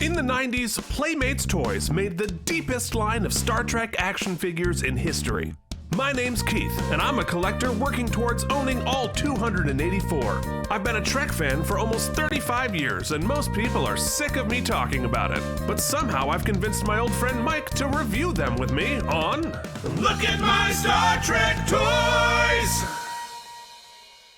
In the 90s, Playmates Toys made the deepest line of Star Trek action figures in history. My name's Keith, and I'm a collector working towards owning all 284. I've been a Trek fan for almost 35 years, and most people are sick of me talking about it. But somehow I've convinced my old friend Mike to review them with me on Look at My Star Trek Toys!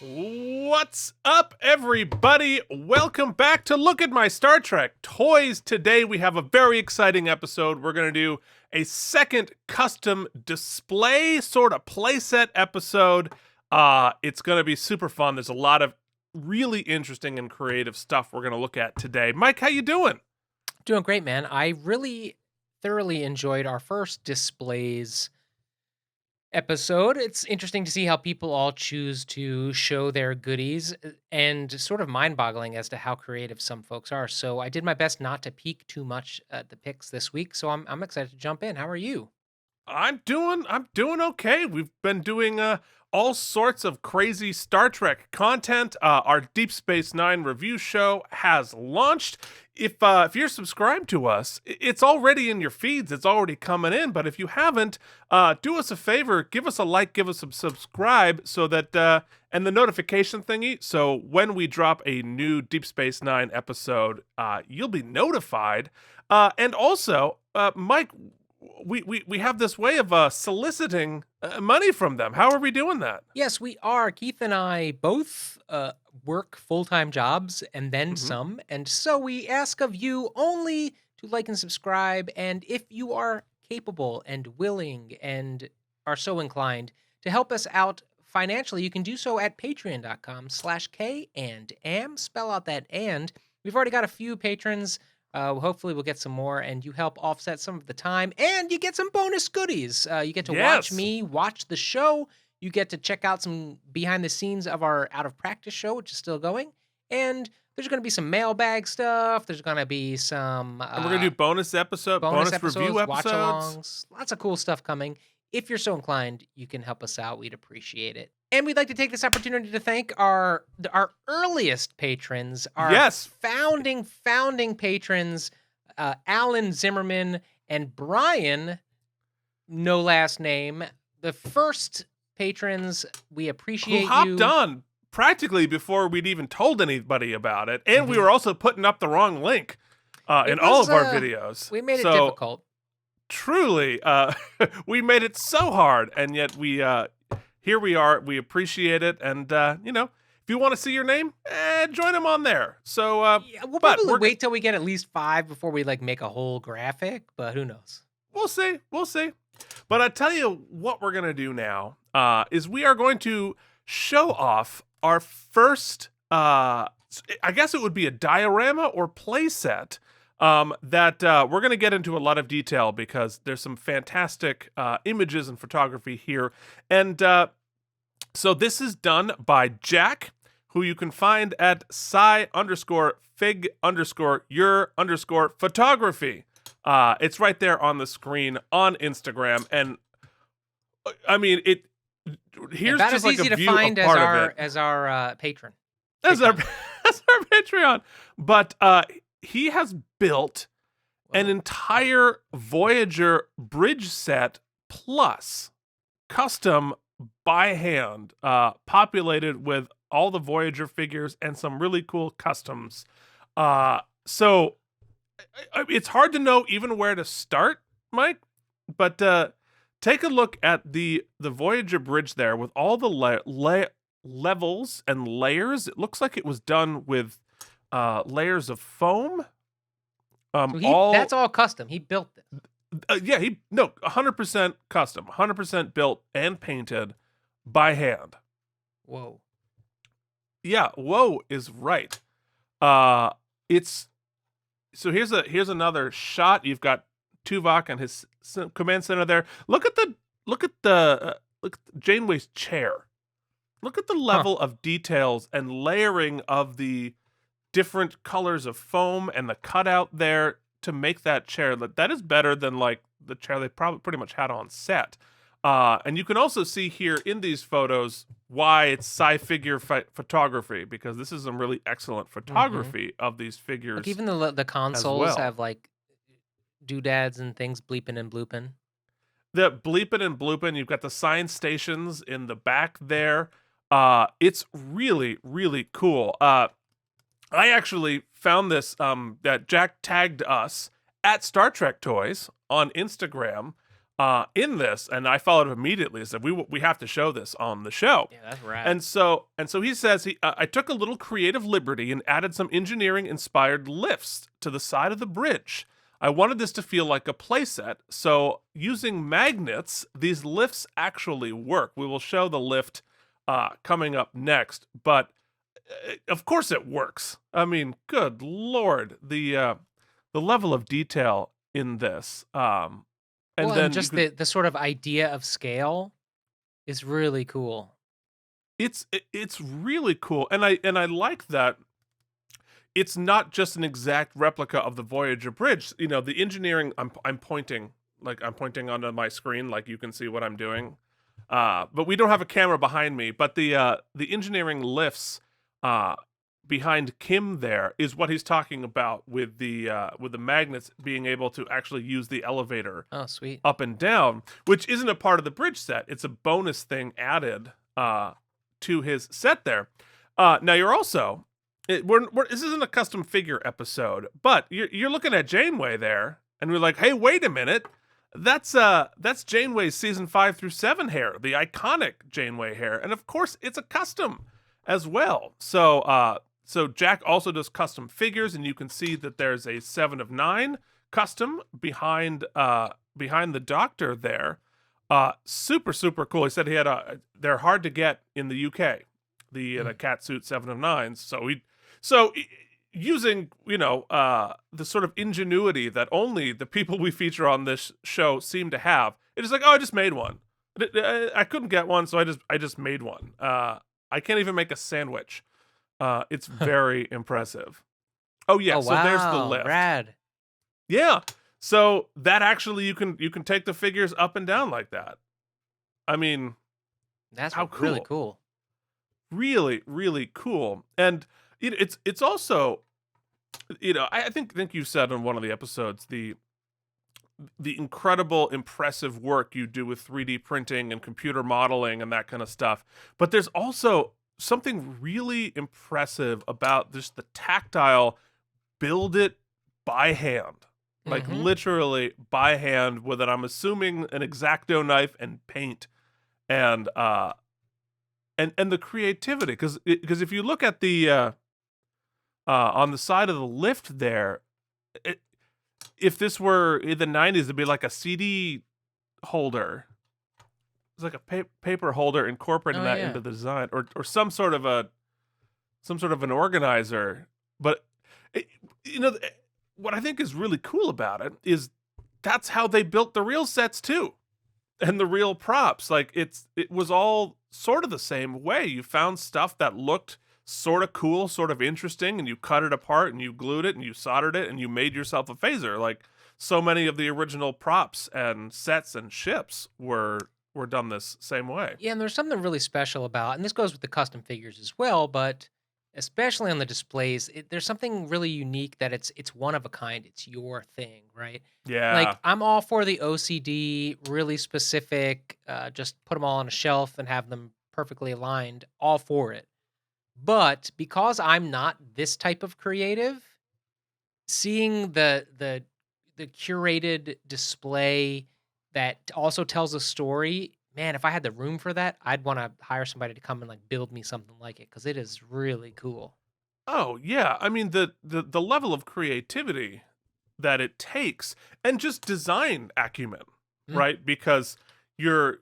What's up, everybody? Welcome back to Look at My Star Trek Toys. Today we have a very exciting episode. We're going to do a second custom display sort of playset episode. It's going to be super fun. There's a lot of really interesting and creative stuff we're going to look at today. Mike, how you doing? Doing great, man. I really thoroughly enjoyed our first displays episode. It's interesting to see how people all choose to show their goodies and sort of mind-boggling as to how creative some folks are. So I did my best not to peek too much at the picks this week. So I'm excited to jump in. How are you? I'm doing okay. We've been doing all sorts of crazy Star Trek content. Our Deep Space Nine review show has launched. If you're subscribed to us, it's already in your feeds. It's already coming in. But if you haven't, do us a favor, give us a like, give us a subscribe, so that and the notification thingy. So when we drop a new Deep Space Nine episode, you'll be notified. And also, Mike, we have this way of soliciting money from them. How are we doing that? Yes, we are. Keith and I both work full-time jobs and then some. And so we ask of you only to like and subscribe. And if you are capable and willing and are so inclined to help us out financially, you can do so at patreon.com/K&AM. Spell out that and. We've already got a few patrons. Hopefully we'll get some more, and you help offset some of the time, and you get some bonus goodies. You get to watch me watch the show. You get to check out some behind the scenes of our Out of Practice show, which is still going. And there's going to be some mailbag stuff. There's going to be some... and we're going to do bonus review episodes, watch-alongs. Lots of cool stuff coming. If you're so inclined, you can help us out. We'd appreciate it. And we'd like to take this opportunity to thank our earliest patrons, our founding patrons, Alan Zimmerman and Brian, no last name. The first patrons, we appreciate you. Who hopped on practically before we'd even told anybody about it. And we were also putting up the wrong link in all of our videos. We made it difficult. Truly, we made it so hard, and yet here we are. We appreciate it, and if you want to see your name, join them on there. So we'll probably wait till we get at least 5 before we make a whole graphic, but who knows? We'll see. But I tell you what we're gonna do now is we are going to show off our first. I guess it would be a diorama or playset. That we're going to get into a lot of detail because there's some fantastic images and photography here. And so this is done by Jack, who you can find at sci_fig_your_photography. It's right there on the screen on Instagram. And I mean, here's about just as easy a to view find of part of it. as our patron. As our Patreon. But he has built an entire Voyager bridge set plus custom by hand, populated with all the Voyager figures and some really cool customs. So it's hard to know even where to start, Mike, but take a look at the Voyager bridge there with all the levels and layers. It looks like it was done with layers of foam. So that's all custom. He built this. 100% custom, 100% built and painted by hand. Whoa. Yeah, whoa is right. Here's another shot. You've got Tuvok and his command center there. Look at Janeway's chair. Look at the level of details and layering of the different colors of foam and the cutout there to make that chair. That is better than the chair they pretty much had on set. And you can also see here in these photos why it's sci-figure photography, because this is some really excellent photography of these figures. Like even the consoles have like doodads and things bleeping and blooping. The bleeping and blooping. You've got the science stations in the back there. It's really, really cool. I actually found this that Jack tagged us at Star Trek Toys on Instagram in this, and I followed him immediately. Said we have to show this on the show. Yeah, that's rad. And so he says I took a little creative liberty and added some engineering inspired lifts to the side of the bridge. I wanted this to feel like a playset, so using magnets, these lifts actually work. We will show the lift coming up next, but of course it works. I mean, good Lord, the level of detail in this, and then just the sort of idea of scale is really cool. It's really cool, and I like that. It's not just an exact replica of the Voyager bridge. You know, the engineering. I'm pointing onto my screen, like you can see what I'm doing. But we don't have a camera behind me. But the engineering lifts behind Kim there is what he's talking about with the magnets being able to actually use the elevator. Oh, sweet. Up and down, which isn't a part of the bridge set. It's a bonus thing added to his set there. Now you're also. This isn't a custom figure episode, but you're looking at Janeway there, and we're like, hey, wait a minute, that's Janeway's season 5 through 7 hair, the iconic Janeway hair, and of course it's a custom as well. So Jack also does custom figures, and you can see that there's a 7 of 9 custom behind the Doctor there. Super cool. He said he had they're hard to get in the UK. The catsuit 7 of 9s. So using, the sort of ingenuity that only the people we feature on this show seem to have, it is like, oh, I just made one. I couldn't get one, so I just made one. I can't even make a sandwich. It's very impressive. Oh yeah, so wow. There's the lift. Rad. Yeah. So that actually you can take the figures up and down like that. I mean, that's how cool. Really cool. Really, really cool. And it's also, I think you said on one of the episodes the incredible, impressive work you do with 3D printing and computer modeling and that kind of stuff. But there's also something really impressive about just the tactile build it by hand. Like literally by hand with I'm assuming an X-Acto knife and paint and the creativity, because if you look at the on the side of the lift there, if this were in the 90s, it'd be like a CD holder. It's like a paper holder incorporating into the design, or some sort of an organizer. But what I think is really cool about it is that's how they built the real sets too, and the real props. Like it was all sort of the same way. You found stuff that looked sort of cool, sort of interesting, and you cut it apart and you glued it and you soldered it and you made yourself a phaser. Like so many of the original props and sets and ships were done this same way. Yeah, and there's something really special about, and this goes with the custom figures as well, but especially on the displays, there's something really unique that it's one of a kind. It's your thing, right? Yeah. Like I'm all for the OCD, really specific, just put them all on a shelf and have them perfectly aligned, all for it. But because I'm not this type of creative, seeing the curated display that also tells a story, man, if I had the room for that, I'd want to hire somebody to come and like build me something like it, because it is really cool. Oh yeah, I mean the level of creativity that it takes, and just design acumen, right? Because you're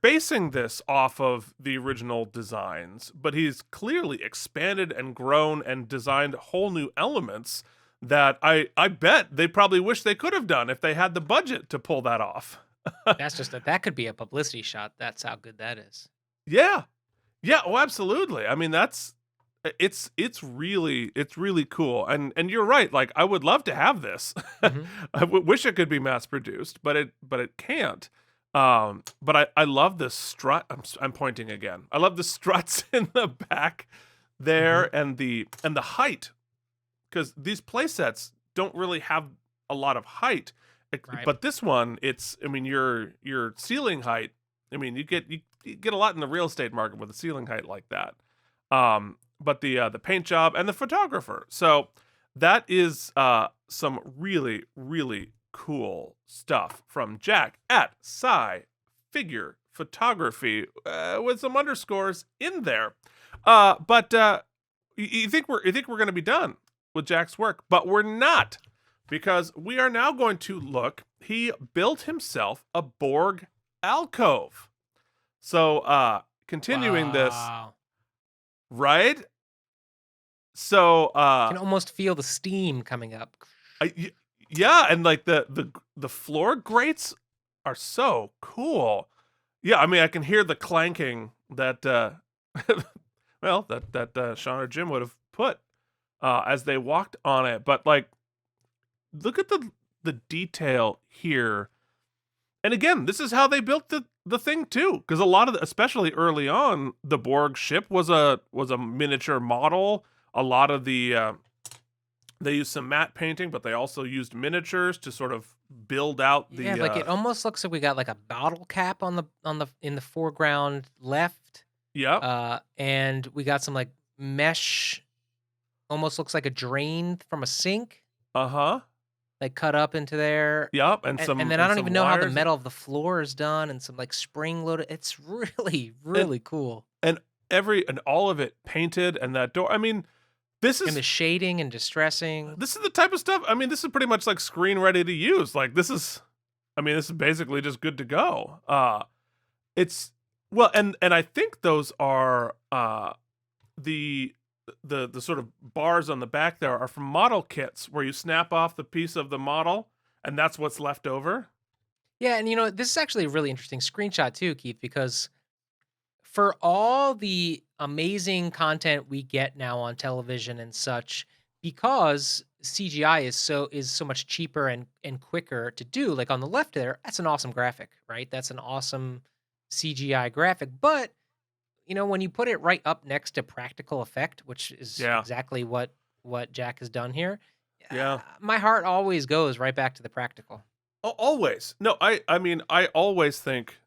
basing this off of the original designs, but he's clearly expanded and grown and designed whole new elements that I bet they probably wish they could have done if they had the budget to pull that off. That's just that could be a publicity shot. That's how good that is. Yeah. Oh, absolutely. I mean, it's really cool. And you're right. Like I would love to have this. I wish it could be mass produced, but it can't. But I love the strut. I'm pointing again. I love the struts in the back there, and the height, because these play sets don't really have a lot of height. Right. But this one, I mean, your ceiling height. I mean, you get a lot in the real estate market with a ceiling height like that. But the paint job and the photographer. So that is some really, really cool stuff from Jack at Sci Figure Photography, with some underscores in there. But you think we're going to be done with Jack's work, but we're not, because we are now going to look. He built himself a Borg alcove. So continuing this, right? So you can almost feel the steam coming up. Yeah, and like the floor grates are so cool. Yeah, I mean, I can hear the clanking that well, that Sean or Jim would have put as they walked on it. But like, look at the detail here. And again, this is how they built the thing too, because a lot of especially early on, the Borg ship was a miniature model. A lot of the they used some matte painting, but they also used miniatures to sort of build out the. Yeah, like it almost looks like we got like a bottle cap on the in the foreground left. Yeah. And we got some like mesh, almost looks like a drain from a sink. Uh-huh. Like cut up into there. Yep, and then I don't even know how the metal of the floor is done, and some like spring loaded. It's really, really cool. And all of it painted, and that door. I mean, this is and the shading and distressing. This is the type of stuff. I mean, this is pretty much like screen ready to use. Like this is basically just good to go. It's well, and I think those are the sort of bars on the back there are from model kits where you snap off the piece of the model and that's what's left over. Yeah, and this is actually a really interesting screenshot too, Keith, because for all the amazing content we get now on television and such, because CGI is so much cheaper and quicker to do, like on the left there, that's an awesome graphic, right? That's an awesome CGI graphic. But when you put it right up next to practical effect, which is exactly what Jack has done here, my heart always goes right back to the practical. Always. No, I mean, I always think,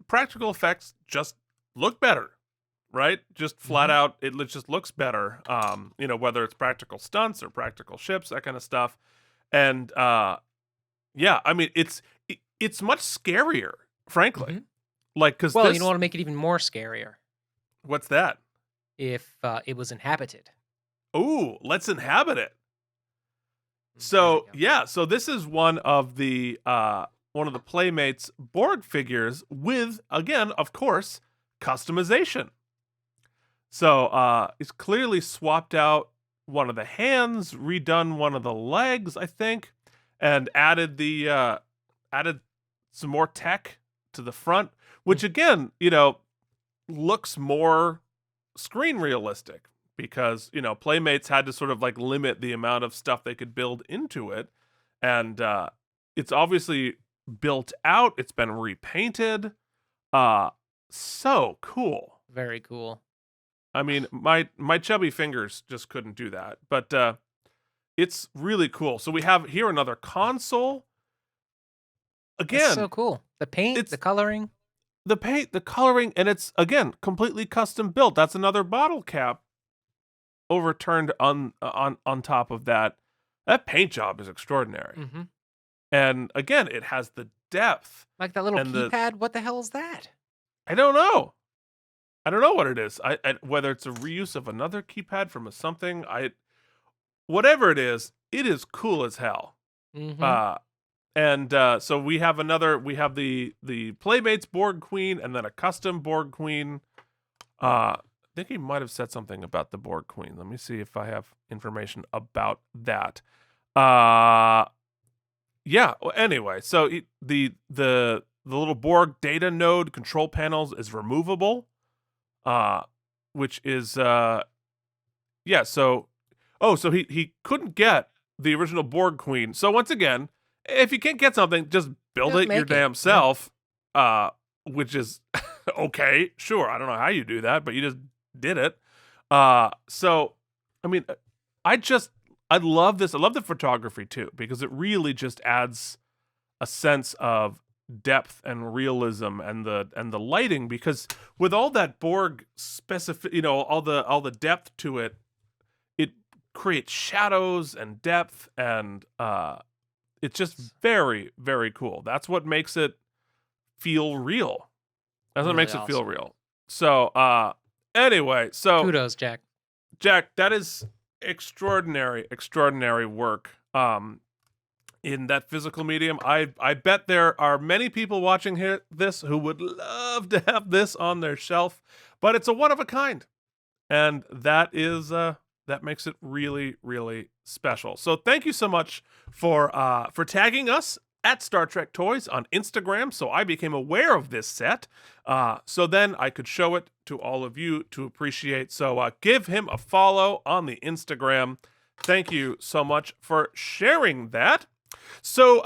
practical effects just look better, right? Just flat out, it just looks better. Whether it's practical stunts or practical ships, that kind of stuff. And it's much scarier, frankly. Like, because you don't want to make it even more scarier. What's that? If it was inhabited. Ooh, let's inhabit it. So so this is one of the Playmates Borg figures with, again, of course, customization. So he's clearly swapped out one of the hands, redone one of the legs, I think, and added some more tech to the front, which again, looks more screen realistic because, Playmates had to sort of like limit the amount of stuff they could build into it. And it's obviously built out. It's been repainted. So cool. Very cool. I mean, my chubby fingers just couldn't do that, but it's really cool. So we have here another console. Again, that's so cool. The paint, the coloring. The paint, the coloring, and it's, again, completely custom built. That's another bottle cap overturned on top of that. That paint job is extraordinary. And again, it has the depth. Like that little keypad, what the hell is that? I don't know. I don't know what it is. I whether it's a reuse of another keypad from something. Whatever it is cool as hell. And so we have the Playmates Borg Queen and then a custom Borg Queen. I think he might have said something about the Borg Queen. Let me see if I have information about that. Anyway, so the little Borg data node control panels is removable, which is so he couldn't get the original Borg Queen. So once again, if you can't get something, just build Just it your make it. damn self, which is okay, sure. I don't know how you do that, but you just did it. So, I mean, I love this. I love the photography too, because it really just adds a sense of depth and realism and the lighting, because with all that Borg specific, all the depth to it, it creates shadows and depth, and it's just very, very cool. That's what makes it feel real. That's what Really makes it feel awesome. real. So, anyway, so Kudos, Jack. Jack, that is extraordinary, extraordinary work. In that physical medium, I bet there are many people watching this who would love to have this on their shelf, but it's a one of a kind, and that makes it really, really special. So thank you so much for tagging us at Star Trek Toys on Instagram, so I became aware of this set, so then I could show it to all of you to appreciate. So give him a follow on the Instagram. Thank you so much for sharing that. So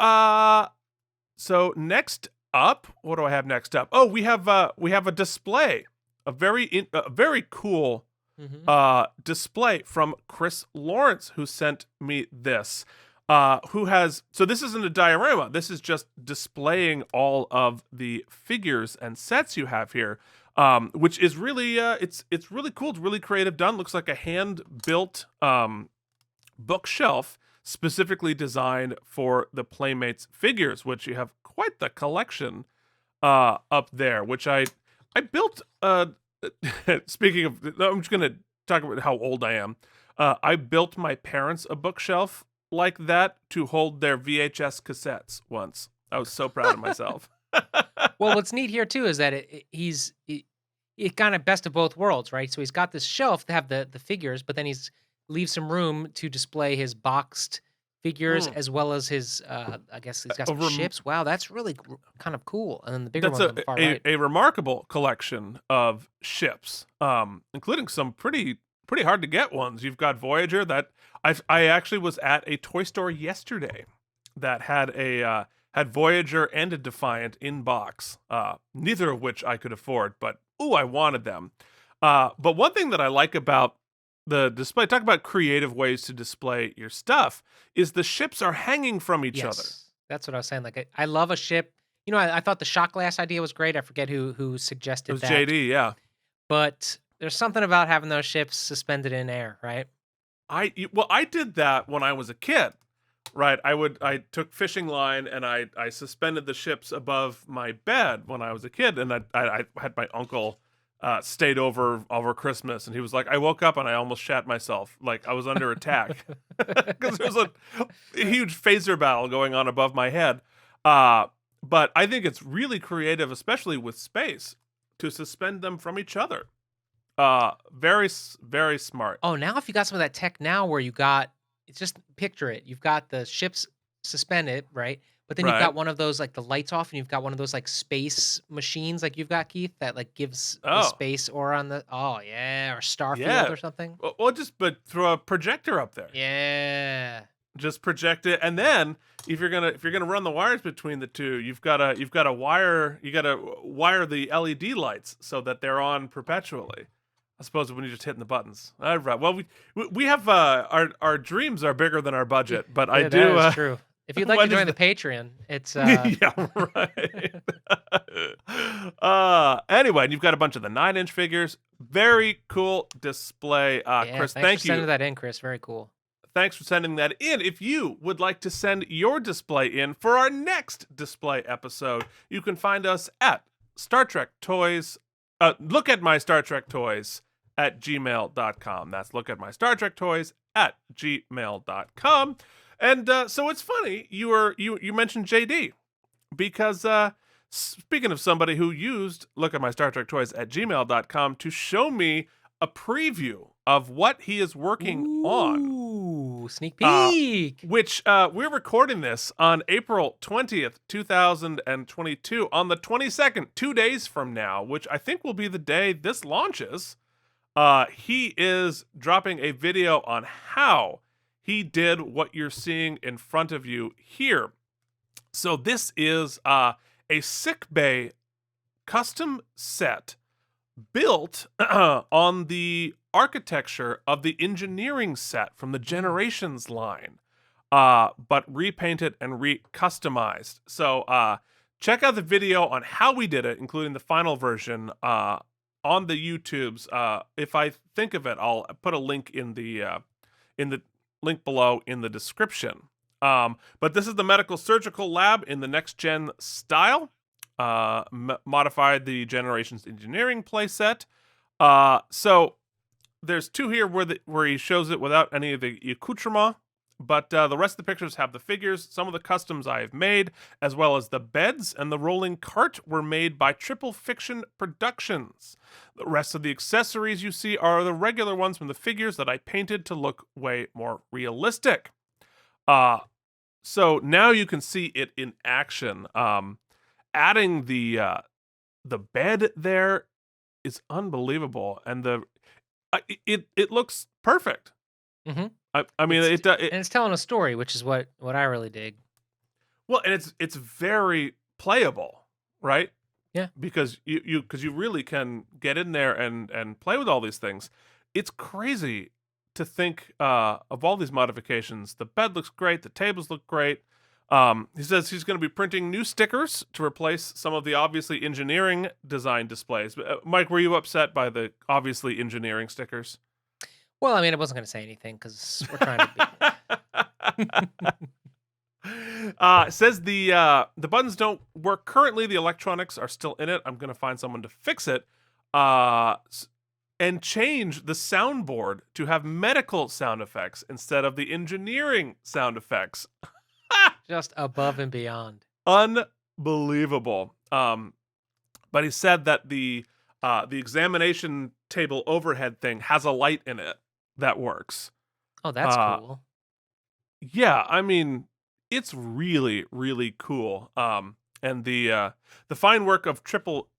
next up, what do I have next up? Oh, we have a display, a very cool display from Chris Lawrence, who sent me this. So this isn't a diorama. This is just displaying all of the figures and sets you have here, which is really it's really cool. It's really creative done. Looks like a hand built bookshelf specifically designed for the Playmates figures, which you have quite the collection up there, which I built. Speaking of, I'm just gonna talk about how old I am. I built my parents a bookshelf like that to hold their VHS cassettes once. I was so proud of myself. Well, what's neat here too is that he's kind of best of both worlds, right? So he's got this shelf to have the figures, but then he's leaves some room to display his boxed figures as well as his I guess he's got some ships. Wow, that's really kind of cool. And then the bigger ones on the far right. A remarkable collection of ships, including some pretty hard to get ones. You've got Voyager that I actually was at a toy store yesterday that had Voyager and a Defiant in box, neither of which I could afford, but I wanted them. But one thing that I like about the display, talk about creative ways to display your stuff, is the ships are hanging from each other. That's what I was saying. Like I love a ship. I thought the shot glass idea was great. I forget who suggested it was that. JD, yeah. But there's something about having those ships suspended in air, right? I did that when I was a kid. Right, I took fishing line and I suspended the ships above my bed when I was a kid, and I had my uncle stayed over Christmas, and he was like, I woke up and I almost shat myself, like I was under attack because there was a huge phaser battle going on above my head. But I think it's really creative, especially with space, to suspend them from each other. Very, very smart. Oh, now if you got some of that tech now where you got, it's just picture it. You've got the ships suspended, right? But then you've got one of those, like the lights off, and you've got one of those like space machines, like you've got, Keith, that like gives the space aura on the, or Starfield or something. But throw a projector up there. Yeah. Just project it, and then if you're gonna run the wires between the two, you gotta wire the LED lights so that they're on perpetually. I suppose when you're just hitting the buttons. All right. Well, we have our dreams are bigger than our budget, but I do. That is true. If you'd like to join the Patreon, it's yeah, right. Anyway, and you've got a bunch of the 9-inch figures. Very cool display. Chris, thank you. Sending that in, Chris. Very cool. Thanks for sending that in. If you would like to send your display in for our next display episode, you can find us at Star Trek Toys. Look at my Star Trek Toys at gmail.com. That's look at my Star Trek Toys at gmail.com. And so it's funny you mentioned JD, because speaking of somebody who used look at my Star Trek Toys at gmail.com to show me a preview of what he is working on. Ooh, sneak peek. Which we're recording this on April 20th, 2022, on the 22nd, 2 days from now, which I think will be the day this launches. He is dropping a video on how he did what you're seeing in front of you here. So this is a Sickbay custom set built on the architecture of the engineering set from the Generations line, but repainted and re-customized. So check out the video on how we did it, including the final version, on the YouTubes. If I think of it, I'll put a link in the link below in the description. But this is the medical surgical lab in the next gen style. Modified the Generations engineering playset. So there's two here where he shows it without any of the accoutrement, but the rest of the pictures have the figures. Some of the customs I have made, as well as the beds and the rolling cart, were made by Triple Fiction Productions. The rest of the accessories you see are the regular ones from the figures that I painted to look way more realistic. So now you can see it in action. Adding the bed there is unbelievable, and it looks perfect. Mm-hmm. I mean, and it's telling a story, which is what I really dig. Well, and it's very playable, right? Yeah, because you really can get in there and play with all these things. It's crazy to think of all these modifications. The bed looks great. The tables look great. He says he's going to be printing new stickers to replace some of the obviously engineering design displays. Mike, were you upset by the obviously engineering stickers? Well, I mean, I wasn't going to say anything because we're trying to be. Says the buttons don't work currently. The electronics are still in it. I'm going to find someone to fix it. And change the soundboard to have medical sound effects instead of the engineering sound effects. Just above and beyond. Unbelievable. But he said that the examination table overhead thing has a light in it that works. Oh, that's cool. Yeah, I mean, it's really, really cool. And the fine work of Triple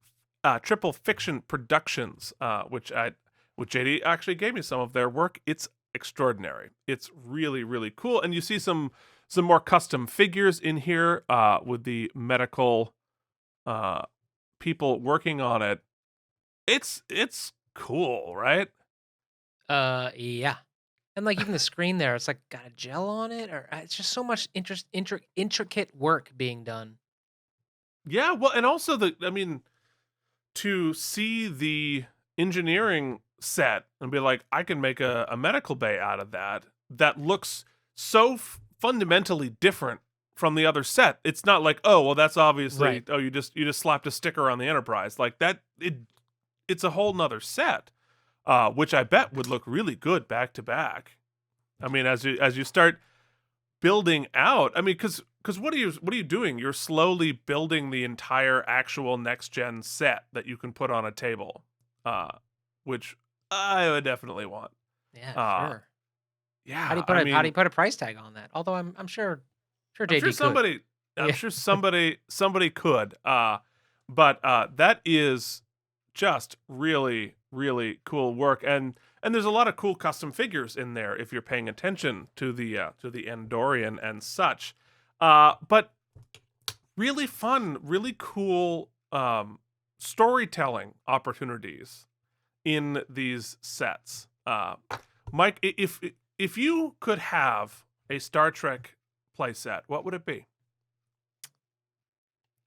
Fiction Productions, which JD actually gave me some of their work. It's extraordinary. It's really, really cool. And you see some more custom figures in here with the medical people working on it. It's cool, right? Yeah. And like even the screen there, it's like got a gel on it, or it's just so much intricate work being done. Yeah, well, and also to see the engineering set and be like, I can make a medical bay out of that looks so fundamentally different from the other set. It's not like, oh, well, that's obviously right. Oh, you just slapped a sticker on the Enterprise like that. It's a whole nother set, which I bet would look really good back to back. I mean, as you start building out, I mean, because what are you doing? You're slowly building the entire actual next gen set that you can put on a table, which I would definitely want. Yeah, sure. Yeah. How do you put a price tag on that? Although I'm sure JD could. I'm sure somebody could. But that is just really, really cool work, and there's a lot of cool custom figures in there if you're paying attention to the Andorian and such. But really fun, really cool storytelling opportunities in these sets. Mike, if you could have a Star Trek playset, what would it be?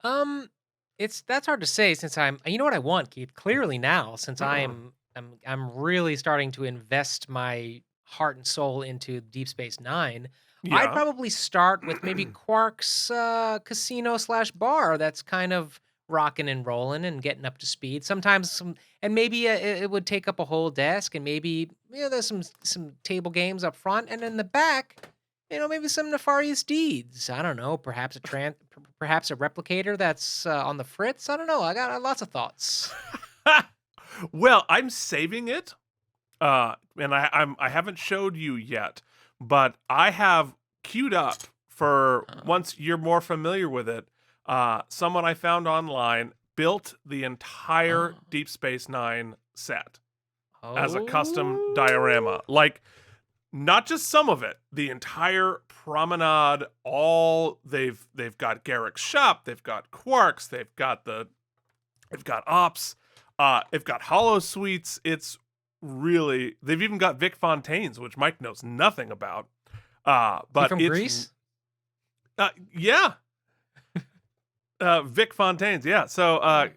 That's hard to say since you know what I want, Keith? Clearly now, since I'm really starting to invest my heart and soul into Deep Space Nine, Yeah. I'd probably start with maybe Quark's casino/bar that's kind of rocking and rolling and getting up to speed. Sometimes and maybe it would take up a whole desk, and maybe there's some table games up front, and in the back, maybe some nefarious deeds. I don't know. Perhaps a replicator that's on the fritz. I don't know. I got lots of thoughts. Well, I'm saving it, and I haven't showed you yet, but I have queued up for once you're more familiar with it. Someone I found online built the entire Deep Space Nine set as a custom diorama, like not just some of it, the entire Promenade, they've got Garrick's shop, they've got Quarks, they've got Ops, they've got Hollow Suites. It's really, they've even got Vic Fontaine's, which Mike knows nothing about. But from Greece? Yeah. Vic Fontaine's, yeah. So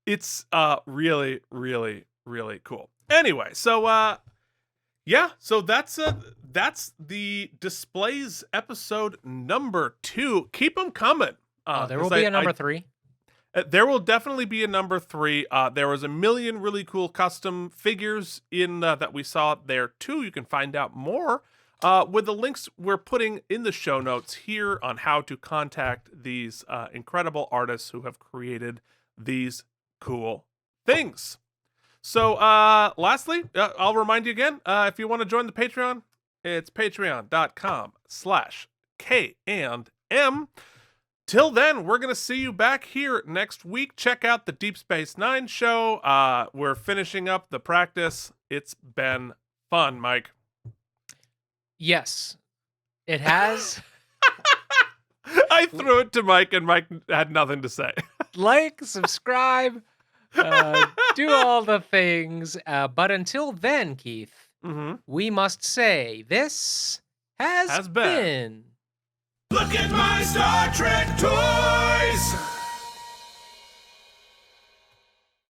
it's really, really, really cool. Anyway, so yeah, so that's the displays episode number 2. Keep them coming. There will be a number 3. There will definitely be a number 3. There was a million really cool custom figures in that we saw there too. You can find out more with the links we're putting in the show notes here on how to contact these incredible artists who have created these cool things. So lastly, I'll remind you again, if you want to join the Patreon, it's patreon.com/K&M. Till then, we're going to see you back here next week. Check out the Deep Space Nine show. We're finishing up the practice. It's been fun, Mike. Yes, it has. I threw it to Mike, and Mike had nothing to say. Like, subscribe, do all the things. But until then, Keith, we must say this has been. Look at my Star Trek toy!